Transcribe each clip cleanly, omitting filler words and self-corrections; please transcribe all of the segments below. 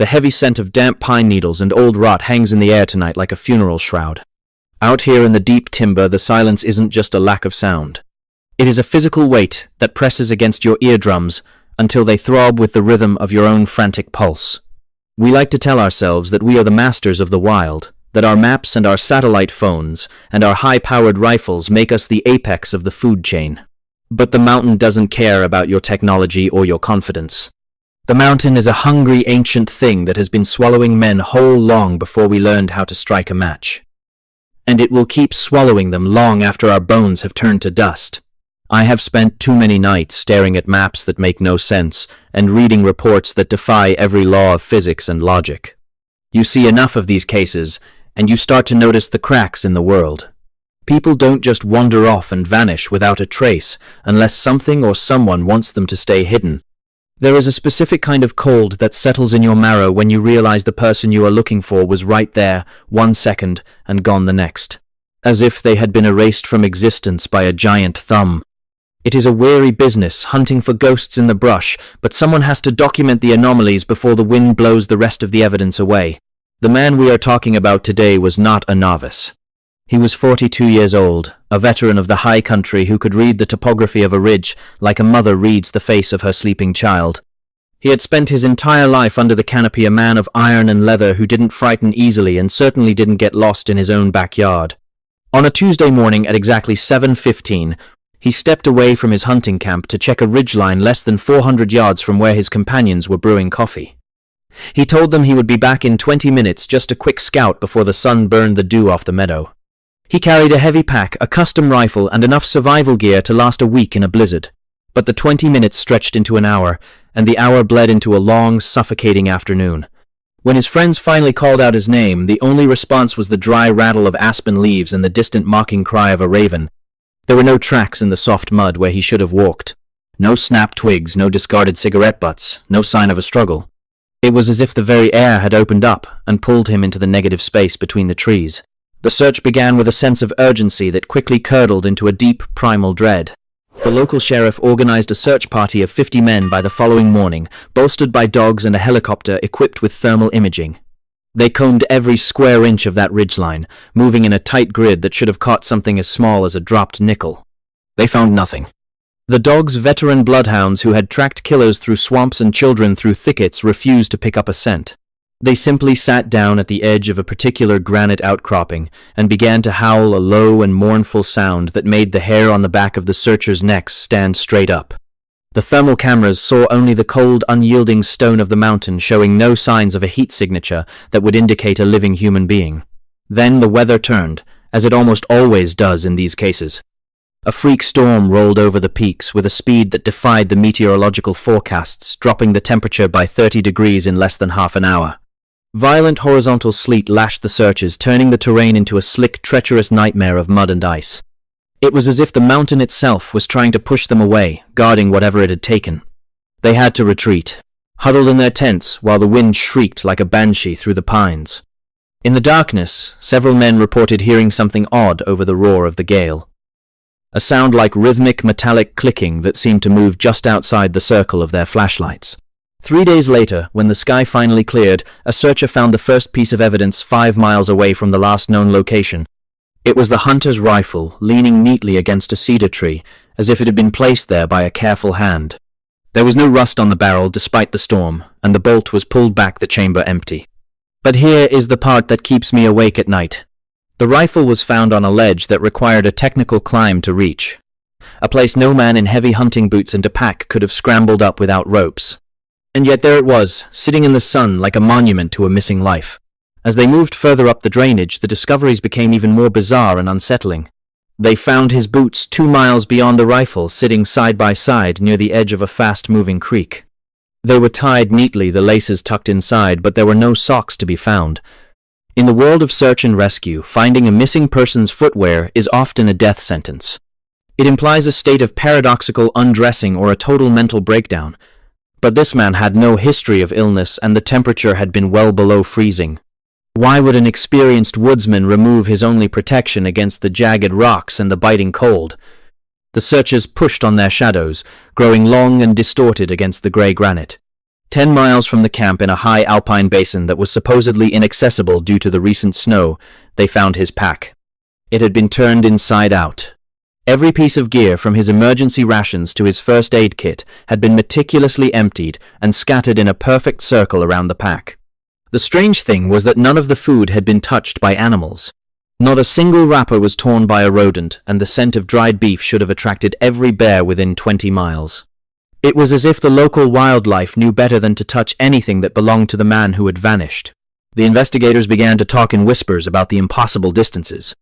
The heavy scent of damp pine needles and old rot hangs in the air tonight like a funeral shroud. Out here in the deep timber, the silence isn't just a lack of sound. It is a physical weight that presses against your eardrums until they throb with the rhythm of your own frantic pulse. We like to tell ourselves that we are the masters of the wild, that our maps and our satellite phones and our high-powered rifles make us the apex of the food chain. But the mountain doesn't care about your technology or your confidence. The mountain is a hungry, ancient thing that has been swallowing men whole long before we learned how to strike a match. And it will keep swallowing them long after our bones have turned to dust. I have spent too many nights staring at maps that make no sense and reading reports that defy every law of physics and logic. You see enough of these cases, and you start to notice the cracks in the world. People don't just wander off and vanish without a trace unless something or someone wants them to stay hidden. There is a specific kind of cold that settles in your marrow when you realize the person you are looking for was right there 1 second and gone the next, as if they had been erased from existence by a giant thumb. It is a weary business hunting for ghosts in the brush, but someone has to document the anomalies before the wind blows the rest of the evidence away. The man we are talking about today was not a novice. He was 42 years old, a veteran of the high country who could read the topography of a ridge like a mother reads the face of her sleeping child. He had spent his entire life under the canopy, a man of iron and leather who didn't frighten easily and certainly didn't get lost in his own backyard. On a Tuesday morning at exactly 7:15, he stepped away from his hunting camp to check a ridgeline less than 400 yards from where his companions were brewing coffee. He told them he would be back in 20 minutes, just a quick scout before the sun burned the dew off the meadow. He carried a heavy pack, a custom rifle, and enough survival gear to last a week in a blizzard. But the 20 minutes stretched into an hour, and the hour bled into a long, suffocating afternoon. When his friends finally called out his name, the only response was the dry rattle of aspen leaves and the distant mocking cry of a raven. There were no tracks in the soft mud where he should have walked. No snapped twigs, no discarded cigarette butts, no sign of a struggle. It was as if the very air had opened up and pulled him into the negative space between the trees. The search began with a sense of urgency that quickly curdled into a deep, primal dread. The local sheriff organized a search party of 50 men by the following morning, bolstered by dogs and a helicopter equipped with thermal imaging. They combed every square inch of that ridgeline, moving in a tight grid that should have caught something as small as a dropped nickel. They found nothing. The dogs, veteran bloodhounds who had tracked killers through swamps and children through thickets, refused to pick up a scent. They simply sat down at the edge of a particular granite outcropping and began to howl a low and mournful sound that made the hair on the back of the searchers' necks stand straight up. The thermal cameras saw only the cold, unyielding stone of the mountain, showing no signs of a heat signature that would indicate a living human being. Then the weather turned, as it almost always does in these cases. A freak storm rolled over the peaks with a speed that defied the meteorological forecasts, dropping the temperature by 30 degrees in less than half an hour. Violent horizontal sleet lashed the searchers, turning the terrain into a slick, treacherous nightmare of mud and ice. It was as if the mountain itself was trying to push them away, guarding whatever it had taken. They had to retreat, huddled in their tents while the wind shrieked like a banshee through the pines. In the darkness, several men reported hearing something odd over the roar of the gale. A sound like rhythmic, metallic clicking that seemed to move just outside the circle of their flashlights. 3 days later, when the sky finally cleared, a searcher found the first piece of evidence 5 miles away from the last known location. It was the hunter's rifle, leaning neatly against a cedar tree, as if it had been placed there by a careful hand. There was no rust on the barrel despite the storm, and the bolt was pulled back, the chamber empty. But here is the part that keeps me awake at night. The rifle was found on a ledge that required a technical climb to reach. A place no man in heavy hunting boots and a pack could have scrambled up without ropes. And yet there it was, sitting in the sun like a monument to a missing life. As they moved further up the drainage, the discoveries became even more bizarre and unsettling. They found his boots 2 miles beyond the rifle, sitting side by side near the edge of a fast-moving creek. They were tied neatly, the laces tucked inside, but there were no socks to be found. In the world of search and rescue, finding a missing person's footwear is often a death sentence. It implies a state of paradoxical undressing or a total mental breakdown. But this man had no history of illness, and the temperature had been well below freezing. Why would an experienced woodsman remove his only protection against the jagged rocks and the biting cold? The searchers pushed on their shadows, growing long and distorted against the grey granite. 10 miles from the camp in a high alpine basin that was supposedly inaccessible due to the recent snow, they found his pack. It had been turned inside out. Every piece of gear, from his emergency rations to his first aid kit, had been meticulously emptied and scattered in a perfect circle around the pack. The strange thing was that none of the food had been touched by animals. Not a single wrapper was torn by a rodent, and the scent of dried beef should have attracted every bear within 20 miles. It was as if the local wildlife knew better than to touch anything that belonged to the man who had vanished. The investigators began to talk in whispers about the impossible distances.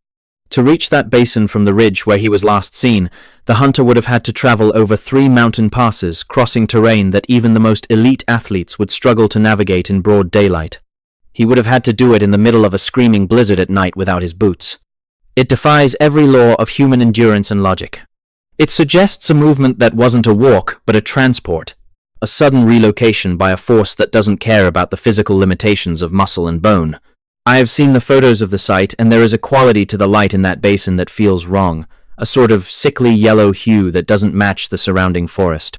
To reach that basin from the ridge where he was last seen, the hunter would have had to travel over 3 mountain passes, crossing terrain that even the most elite athletes would struggle to navigate in broad daylight. He would have had to do it in the middle of a screaming blizzard at night without his boots. It defies every law of human endurance and logic. It suggests a movement that wasn't a walk, but a transport, a sudden relocation by a force that doesn't care about the physical limitations of muscle and bone. I have seen the photos of the site, and there is a quality to the light in that basin that feels wrong, a sort of sickly yellow hue that doesn't match the surrounding forest.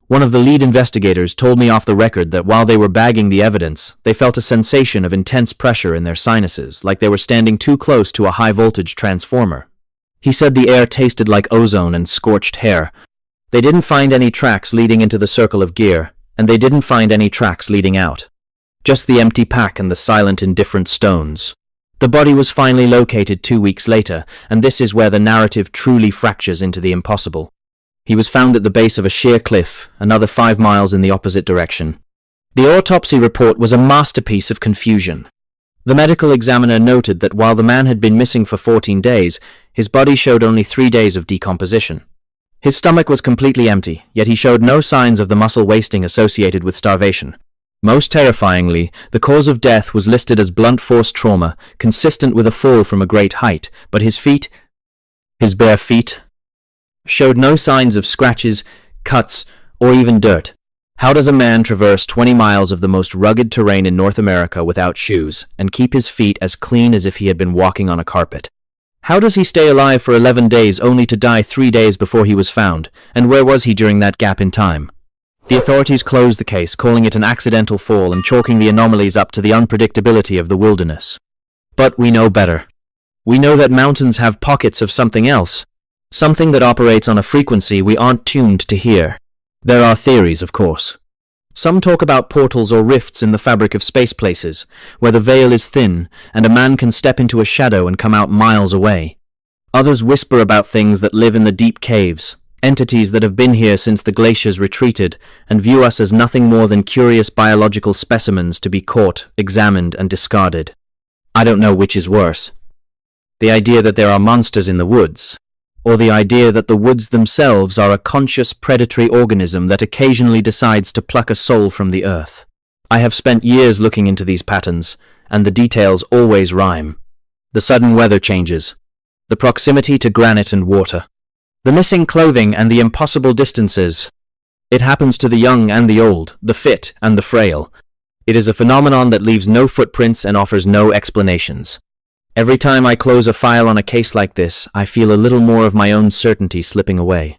One of the lead investigators told me off the record that while they were bagging the evidence, they felt a sensation of intense pressure in their sinuses, like they were standing too close to a high-voltage transformer. He said the air tasted like ozone and scorched hair. They didn't find any tracks leading into the circle of gear, and they didn't find any tracks leading out. Just the empty pack and the silent, indifferent stones. The body was finally located 2 weeks later, and this is where the narrative truly fractures into the impossible. He was found at the base of a sheer cliff, another 5 miles in the opposite direction. The autopsy report was a masterpiece of confusion. The medical examiner noted that while the man had been missing for 14 days, his body showed only 3 days of decomposition. His stomach was completely empty, yet he showed no signs of the muscle wasting associated with starvation. Most terrifyingly, the cause of death was listed as blunt force trauma, consistent with a fall from a great height, but his bare feet, showed no signs of scratches, cuts, or even dirt. How does a man traverse 20 miles of the most rugged terrain in North America without shoes, and keep his feet as clean as if he had been walking on a carpet? How does he stay alive for 11 days only to die 3 days before he was found, and where was he during that gap in time? The authorities closed the case, calling it an accidental fall and chalking the anomalies up to the unpredictability of the wilderness. But we know better. We know that mountains have pockets of something else, something that operates on a frequency we aren't tuned to hear. There are theories, of course. Some talk about portals or rifts in the fabric of space places, where the veil is thin and a man can step into a shadow and come out miles away. Others whisper about things that live in the deep caves, entities that have been here since the glaciers retreated and view us as nothing more than curious biological specimens to be caught, examined, and discarded. I don't know which is worse. The idea that there are monsters in the woods, or the idea that the woods themselves are a conscious predatory organism that occasionally decides to pluck a soul from the earth. I have spent years looking into these patterns, and the details always rhyme. The sudden weather changes, the proximity to granite and water, the missing clothing and the impossible distances. It happens to the young and the old, the fit and the frail. It is a phenomenon that leaves no footprints and offers no explanations. Every time I close a file on a case like this, I feel a little more of my own certainty slipping away.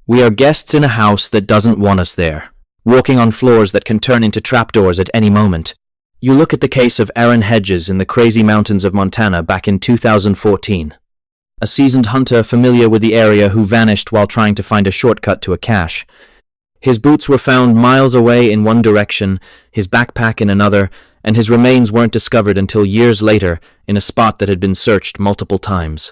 We are guests in a house that doesn't want us there, walking on floors that can turn into trapdoors at any moment. You look at the case of Hedges in the crazy mountains of Montana back in 2014. A seasoned hunter familiar with the area who vanished while trying to find a shortcut to a cache. His boots were found miles away in one direction, his backpack in another, and his remains weren't discovered until years later in a spot that had been searched multiple times.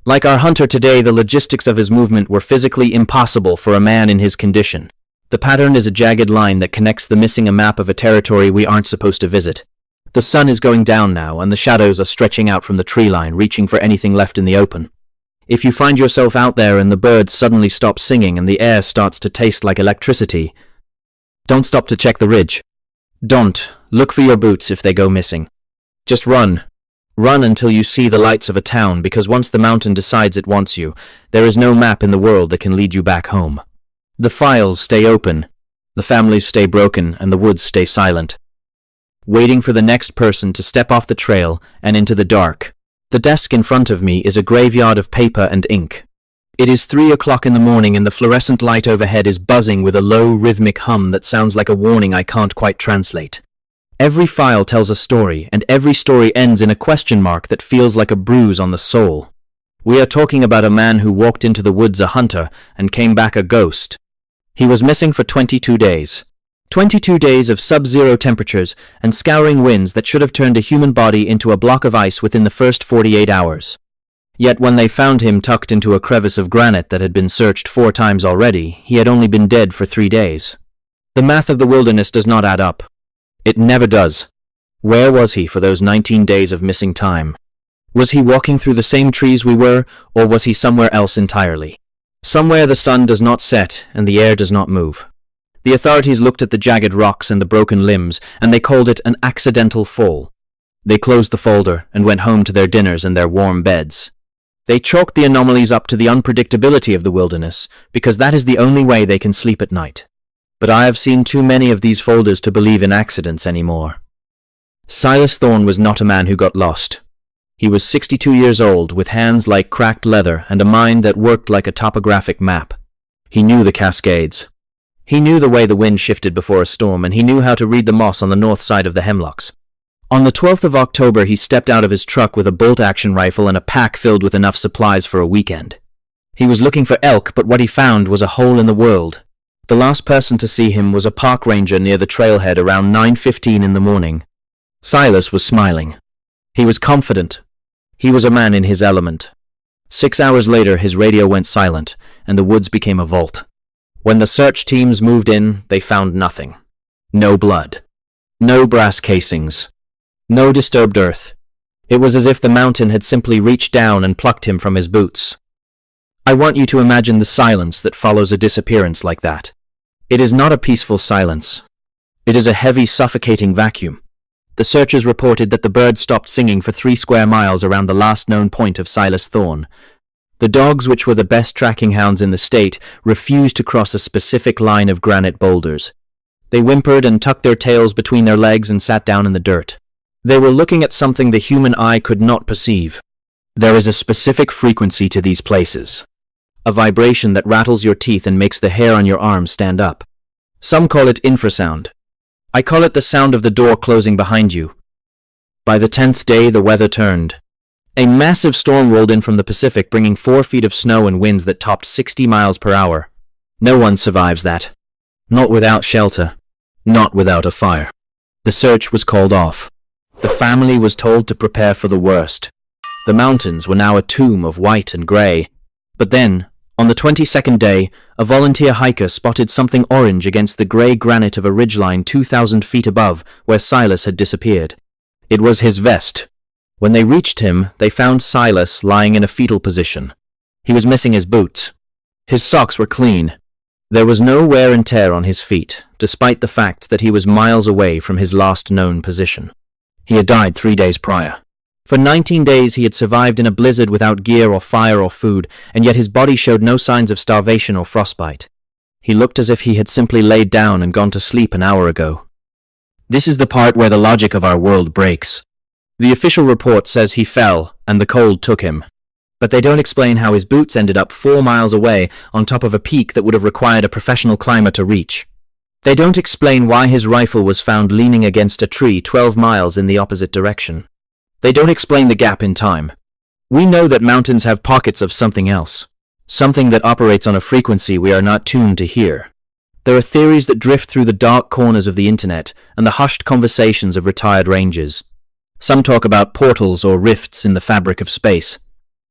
Like our hunter today, the logistics of his movement were physically impossible for a man in his condition. The pattern is a jagged line that connects the missing a map of a territory we aren't supposed to visit. The sun is going down now, and the shadows are stretching out from the tree line, reaching for anything left in the open. If you find yourself out there and the birds suddenly stop singing and the air starts to taste like electricity, don't stop to check the ridge. Don't look for your boots if they go missing. Just run. Run until you see the lights of a town, because once the mountain decides it wants you, there is no map in the world that can lead you back home. The files stay open, the families stay broken, and the woods stay silent, waiting for the next person to step off the trail and into the dark. The desk in front of me is a graveyard of paper and ink. It is 3 o'clock in the morning and the fluorescent light overhead is buzzing with a low, rhythmic hum that sounds like a warning I can't quite translate. Every file tells a story, and every story ends in a question mark that feels like a bruise on the soul. We are talking about a man who walked into the woods a hunter and came back a ghost. He was missing for 22 days. 22 days of sub-zero temperatures and scouring winds that should have turned a human body into a block of ice within the first 48 hours. Yet when they found him tucked into a crevice of granite that had been searched 4 times already, he had only been dead for 3 days. The math of the wilderness does not add up. It never does. Where was he for those 19 days of missing time? Was he walking through the same trees we were, or was he somewhere else entirely? Somewhere the sun does not set and the air does not move. The authorities looked at the jagged rocks and the broken limbs, and they called it an accidental fall. They closed the folder and went home to their dinners and their warm beds. They chalked the anomalies up to the unpredictability of the wilderness, because that is the only way they can sleep at night. But I have seen too many of these folders to believe in accidents anymore. Silas Thorne was not a man who got lost. He was 62 years old, with hands like cracked leather and a mind that worked like a topographic map. He knew the Cascades. He knew the way the wind shifted before a storm, and he knew how to read the moss on the north side of the hemlocks. On the 12th of October, he stepped out of his truck with a bolt-action rifle and a pack filled with enough supplies for a weekend. He was looking for elk, but what he found was a hole in the world. The last person to see him was a park ranger near the trailhead around 9:15 in the morning. Silas was smiling. He was confident. He was a man in his element. 6 hours later, his radio went silent, and the woods became a vault. When the search teams moved in, they found nothing. No blood. No brass casings. No disturbed earth. It was as if the mountain had simply reached down and plucked him from his boots. I want you to imagine the silence that follows a disappearance like that. It is not a peaceful silence. It is a heavy, suffocating vacuum. The searchers reported that the birds stopped singing for 3 square miles around the last known point of Silas Thorne. The dogs, which were the best tracking hounds in the state, refused to cross a specific line of granite boulders. They whimpered and tucked their tails between their legs and sat down in the dirt. They were looking at something the human eye could not perceive. There is a specific frequency to these places. A vibration that rattles your teeth and makes the hair on your arms stand up. Some call it infrasound. I call it the sound of the door closing behind you. By the 10th day, the weather turned. A massive storm rolled in from the Pacific, bringing 4 feet of snow and winds that topped 60 miles per hour. No one survives that. Not without shelter. Not without a fire. The search was called off. The family was told to prepare for the worst. The mountains were now a tomb of white and grey. But then, on the 22nd day, a volunteer hiker spotted something orange against the grey granite of a ridgeline 2,000 feet above where Silas had disappeared. It was his vest. When they reached him, they found Silas lying in a fetal position. He was missing his boots. His socks were clean. There was no wear and tear on his feet, despite the fact that he was miles away from his last known position. He had died 3 days prior. For 19 days he had survived in a blizzard without gear or fire or food, and yet his body showed no signs of starvation or frostbite. He looked as if he had simply laid down and gone to sleep an hour ago. This is the part where the logic of our world breaks. The official report says he fell, and the cold took him. But they don't explain how his boots ended up 4 miles away on top of a peak that would have required a professional climber to reach. They don't explain why his rifle was found leaning against a tree 12 miles in the opposite direction. They don't explain the gap in time. We know that mountains have pockets of something else. Something that operates on a frequency we are not tuned to hear. There are theories that drift through the dark corners of the internet and the hushed conversations of retired rangers. Some talk about portals or rifts in the fabric of space.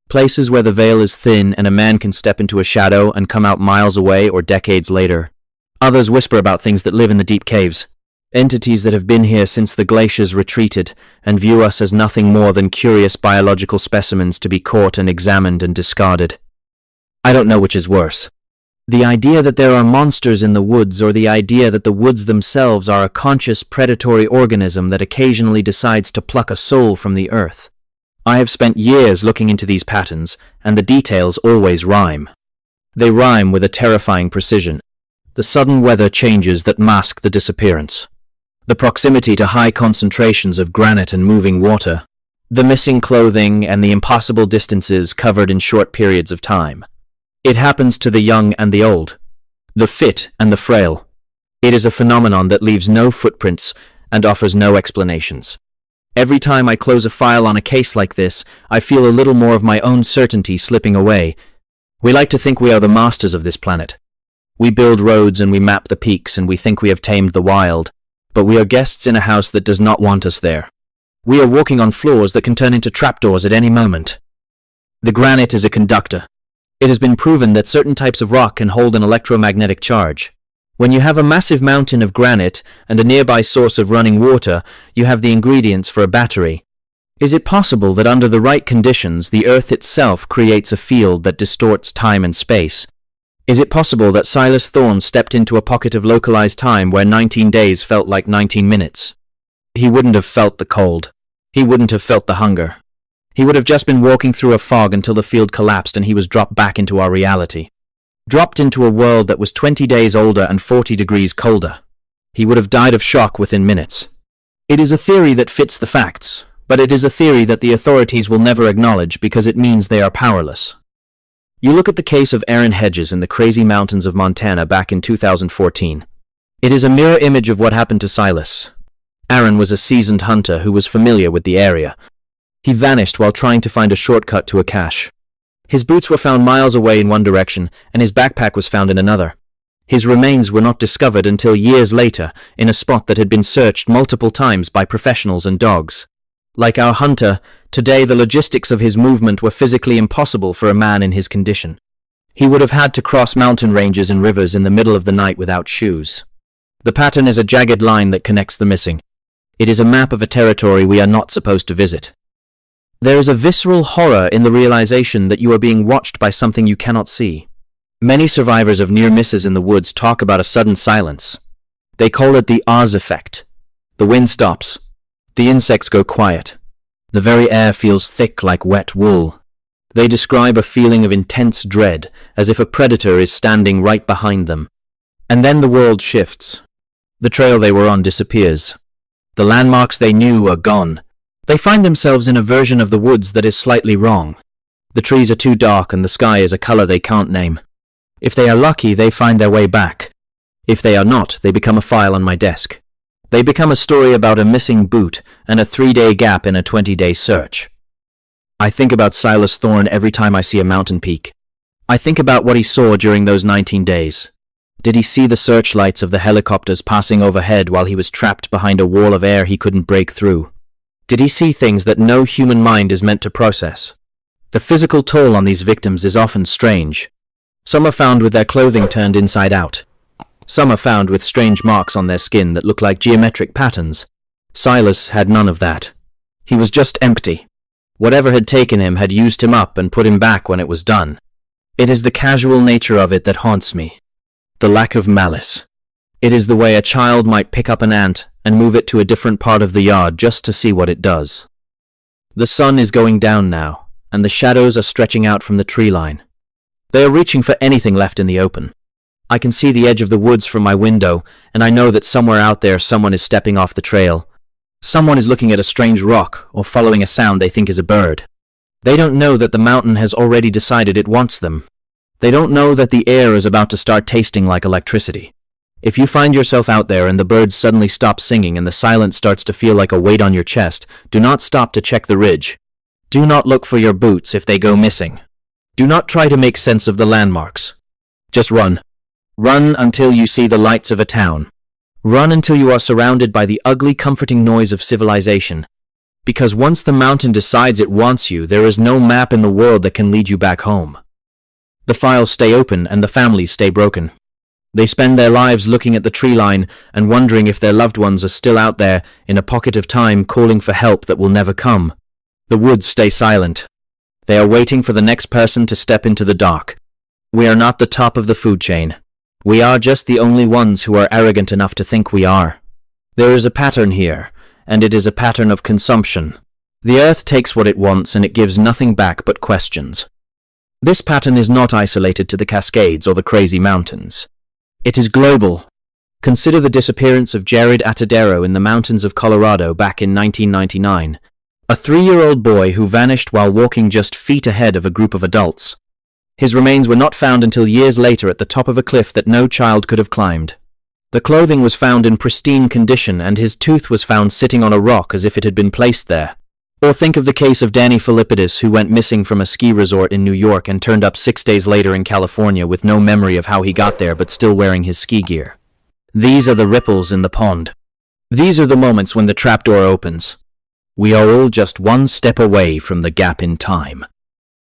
Places where the veil is thin and a man can step into a shadow and come out miles away or decades later. Others whisper about things that live in the deep caves. Entities that have been here since the glaciers retreated and view us as nothing more than curious biological specimens to be caught and examined and discarded. I don't know which is worse. The idea that there are monsters in the woods, or the idea that the woods themselves are a conscious predatory organism that occasionally decides to pluck a soul from the earth. I have spent years looking into these patterns, and the details always rhyme. They rhyme with a terrifying precision. The sudden weather changes that mask the disappearance. The proximity to high concentrations of granite and moving water. The missing clothing and the impossible distances covered in short periods of time. It happens to the young and the old, the fit and the frail. It is a phenomenon that leaves no footprints and offers no explanations. Every time I close a file on a case like this, I feel a little more of my own certainty slipping away. We like to think we are the masters of this planet. We build roads and we map the peaks and we think we have tamed the wild, but we are guests in a house that does not want us there. We are walking on floors that can turn into trapdoors at any moment. The granite is a conductor. It has been proven that certain types of rock can hold an electromagnetic charge. When you have a massive mountain of granite and a nearby source of running water, you have the ingredients for a battery. Is it possible that under the right conditions, the Earth itself creates a field that distorts time and space? Is it possible that Silas Thorne stepped into a pocket of localized time where 19 days felt like 19 minutes? He wouldn't have felt the cold. He wouldn't have felt the hunger. He would have just been walking through a fog until the field collapsed and he was dropped back into our reality. Dropped into a world that was 20 days older and 40 degrees colder. He would have died of shock within minutes. It is a theory that fits the facts, but it is a theory that the authorities will never acknowledge because it means they are powerless. You look at the case of Hedges in the crazy mountains of Montana back in 2014. It is a mirror image of what happened to Silas. Aaron was a seasoned hunter who was familiar with the area. He vanished while trying to find a shortcut to a cache. His boots were found miles away in one direction, and his backpack was found in another. His remains were not discovered until years later, in a spot that had been searched multiple times by professionals and dogs. Like our hunter, today the logistics of his movement were physically impossible for a man in his condition. He would have had to cross mountain ranges and rivers in the middle of the night without shoes. The pattern is a jagged line that connects the missing. It is a map of a territory we are not supposed to visit. There is a visceral horror in the realization that you are being watched by something you cannot see. Many survivors of near misses in the woods talk about a sudden silence. They call it the Oz effect. The wind stops. The insects go quiet. The very air feels thick like wet wool. They describe a feeling of intense dread, as if a predator is standing right behind them. And then the world shifts. The trail they were on disappears. The landmarks they knew are gone. They find themselves in a version of the woods that is slightly wrong. The trees are too dark and the sky is a color they can't name. If they are lucky, they find their way back. If they are not, they become a file on my desk. They become a story about a missing boot and a 3-day gap in a 20-day search. I think about Silas Thorne every time I see a mountain peak. I think about what he saw during those 19 days. Did he see the searchlights of the helicopters passing overhead while he was trapped behind a wall of air he couldn't break through? Did he see things that no human mind is meant to process? The physical toll on these victims is often strange. Some are found with their clothing turned inside out. Some are found with strange marks on their skin that look like geometric patterns. Silas had none of that. He was just empty. Whatever had taken him had used him up and put him back when it was done. It is the casual nature of it that haunts me. The lack of malice. It is the way a child might pick up an ant and move it to a different part of the yard just to see what it does. The sun is going down now, and the shadows are stretching out from the tree line. They are reaching for anything left in the open. I can see the edge of the woods from my window, and I know that somewhere out there someone is stepping off the trail. Someone is looking at a strange rock or following a sound they think is a bird. They don't know that the mountain has already decided it wants them. They don't know that the air is about to start tasting like electricity. If you find yourself out there and the birds suddenly stop singing and the silence starts to feel like a weight on your chest, do not stop to check the ridge. Do not look for your boots if they go missing. Do not try to make sense of the landmarks. Just run. Run until you see the lights of a town. Run until you are surrounded by the ugly, comforting noise of civilization. Because once the mountain decides it wants you, there is no map in the world that can lead you back home. The files stay open and the families stay broken. They spend their lives looking at the tree line and wondering if their loved ones are still out there in a pocket of time calling for help that will never come. The woods stay silent. They are waiting for the next person to step into the dark. We are not the top of the food chain. We are just the only ones who are arrogant enough to think we are. There is a pattern here, and it is a pattern of consumption. The earth takes what it wants and it gives nothing back but questions. This pattern is not isolated to the Cascades or the crazy mountains. It is global. Consider the disappearance of Jared Atadero in the mountains of Colorado back in 1999. A 3-year-old boy who vanished while walking just feet ahead of a group of adults. His remains were not found until years later at the top of a cliff that no child could have climbed. The clothing was found in pristine condition, and his tooth was found sitting on a rock as if it had been placed there. Or think of the case of Danny Philippidis, who went missing from a ski resort in New York and turned up 6 days later in California with no memory of how he got there but still wearing his ski gear. These are the ripples in the pond. These are the moments when the trapdoor opens. We are all just one step away from the gap in time.